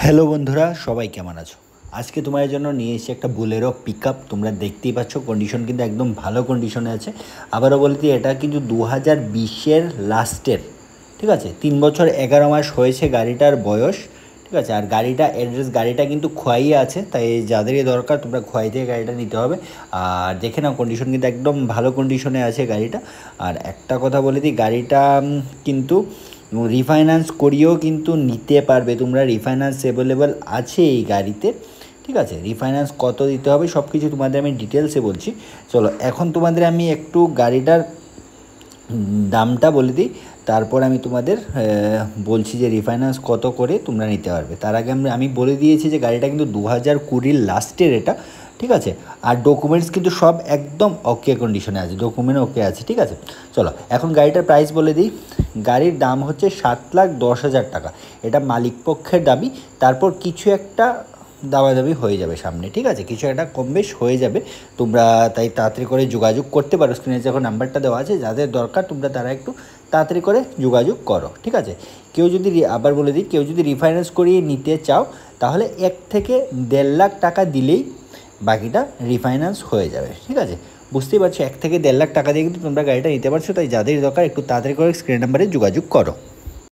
Hello বন্ধুরা, সবাই কেমন আছো? আজকে তোমাদের জন্য নিয়ে এসেছি একটা বোলেরো পিকআপ। তোমরা দেখতেই পাচ্ছ কন্ডিশন কিন্তু একদম ভালো কন্ডিশনে আছে। আবারও বলতে এটা কিন্তু 2020-এর লাস্টের, ঠিক আছে। 3 বছর 11 মাস হয়েছে গাড়িটার বয়স, ঠিক আছে। আর গাড়িটা কিন্তু খোয়াইয়ে আছে, তাই যাদেরই দরকার তোমরা খোয়াই থেকে গাড়িটা নিতে হবে। আর দেখে নাও কন্ডিশন কিন্তু একদম ভালো কন্ডিশনে আছে গাড়িটা। আর একটা কথা বলে দিই, গাড়িটা কিন্তু রিফাইন্যান্স করিয়েও কিন্তু নিতে পারবে তোমরা। রিফাইন্যান্স অ্যাভেলেবেল আছে এই গাড়িতে, ঠিক আছে। রিফাইন্যান্স কত দিতে হবে সব কিছু তোমাদের আমি ডিটেলসে বলছি। চলো এখন তোমাদের আমি একটু গাড়িটার দামটা বলে দিই, তারপর আমি তোমাদের বলছি যে রিফাইন্যান্স কত করে তোমরা নিতে পারবে। তার আগে আমি বলে দিয়েছি যে গাড়িটা কিন্তু 2020 লাস্টের এটা, ঠিক আছে। আর ডকুমেন্টস কিন্তু সব একদম ওকে কন্ডিশনে আছে, ডকুমেন্ট ওকে আছে, ঠিক আছে। চলো এখন গাড়িটার প্রাইস বলে দিই। গাড়ির দাম হচ্ছে 7,10,000 টাকা। এটা মালিক পক্ষের দাবি, তারপর কিছু একটা দামাদামি হয়ে যাবে সামনে, ঠিক আছে। কিছু একটা কম বেশ হয়ে যাবে। তোমরা তাই তাড়াতাড়ি করে যোগাযোগ করতে পারো। স্ক্রিনে যখন নাম্বারটা দেওয়া আছে, যাদের দরকার তোমরা তারা একটু তাড়াতাড়ি করে যোগাযোগ করো, ঠিক আছে। কেউ যদি আবার বলে দিই, কেউ যদি রিফাইন্যান্স করিয়ে নিতে চাও তাহলে 1 থেকে 1.5 লাখ টাকা দিলেই বাকিটা রিফাইন্যান্স হয়ে যাবে, ঠিক আছে। বুঝতেই পারছো, 1 থেকে 1.5 লাখ টাকা দিয়ে কিন্তু তোমরা গাড়িটা নিতে পারছো। তাই যাদের দরকার একটু তাড়াতাড়ি করে স্ক্রিন নাম্বারে যোগাযোগ করো।